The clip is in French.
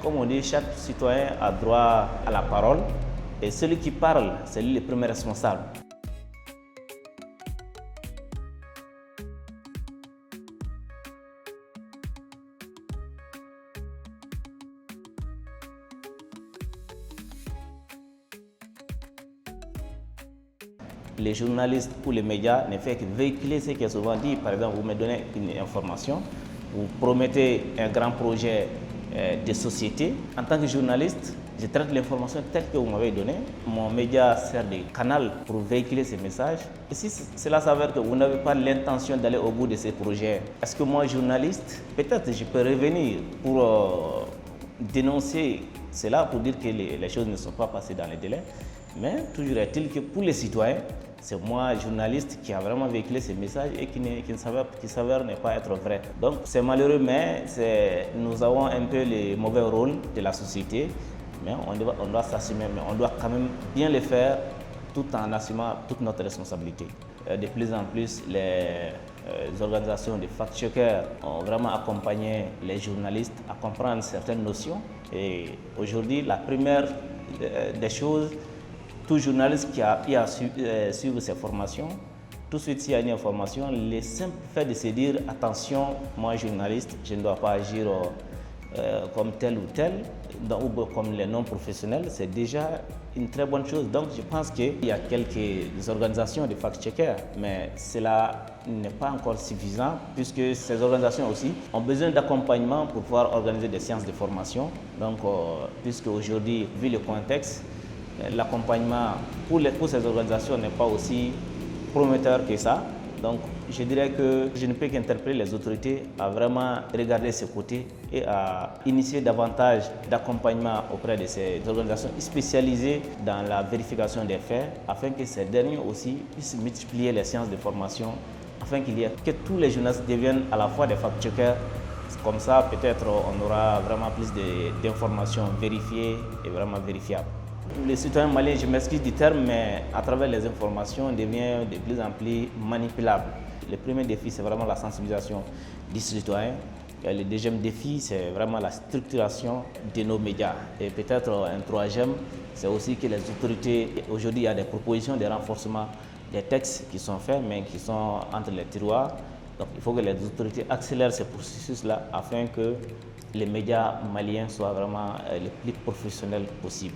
comme on dit, chaque citoyen a droit à la parole et celui qui parle, c'est lui le premier responsable. Les journalistes ou les médias ne font que véhiculer ce qui est souvent dit. Par exemple, vous me donnez une information, vous promettez un grand projet de société. En tant que journaliste, je traite l'information telle que vous m'avez donnée. Mon média sert de canal pour véhiculer ces messages. Et si cela s'avère que vous n'avez pas l'intention d'aller au bout de ces projets, est-ce que moi, journaliste, peut-être je peux revenir pour dénoncer cela, pour dire que les choses ne sont pas passées dans les délais. Mais toujours est-il que pour les citoyens, c'est moi, journaliste, qui a vraiment véhiculé ces messages et qui s'avère ne pas être vrai. Donc c'est malheureux, mais nous avons un peu les mauvais rôles de la société, mais on doit s'assumer, mais on doit quand même bien le faire tout en assumant toute notre responsabilité. De plus en plus, les organisations de fact-checkers ont vraiment accompagné les journalistes à comprendre certaines notions. Et aujourd'hui, la première des choses, tout journaliste qui a eu à suivre ces formations, tout de suite s'il y a une information, le simple fait de se dire « attention, moi journaliste, je ne dois pas agir comme tel ou tel » ou comme les non-professionnels, c'est déjà une très bonne chose. Donc je pense qu'il y a quelques organisations de fact-checkers, mais cela n'est pas encore suffisant puisque ces organisations aussi ont besoin d'accompagnement pour pouvoir organiser des séances de formation. Donc puisque aujourd'hui, vu le contexte, l'accompagnement pour ces organisations n'est pas aussi prometteur que ça. Donc, je dirais que je ne peux qu'interpeller les autorités à vraiment regarder ce côté et à initier davantage d'accompagnement auprès de ces organisations spécialisées dans la vérification des faits, afin que ces derniers aussi puissent multiplier les séances de formation, afin que tous les journalistes deviennent à la fois des fact-checkers. Comme ça, peut-être on aura vraiment plus d'informations vérifiées et vraiment vérifiables. Les citoyens maliens, je m'excuse du terme, mais à travers les informations, devient de plus en plus manipulable. Le premier défi, c'est vraiment la sensibilisation du citoyen. Et le deuxième défi, c'est vraiment la structuration de nos médias. Et peut-être un troisième, c'est aussi que les autorités, aujourd'hui, il y a des propositions de renforcement des textes qui sont faits, mais qui sont entre les tiroirs. Donc il faut que les autorités accélèrent ce processus-là afin que les médias maliens soient vraiment les plus professionnels possibles.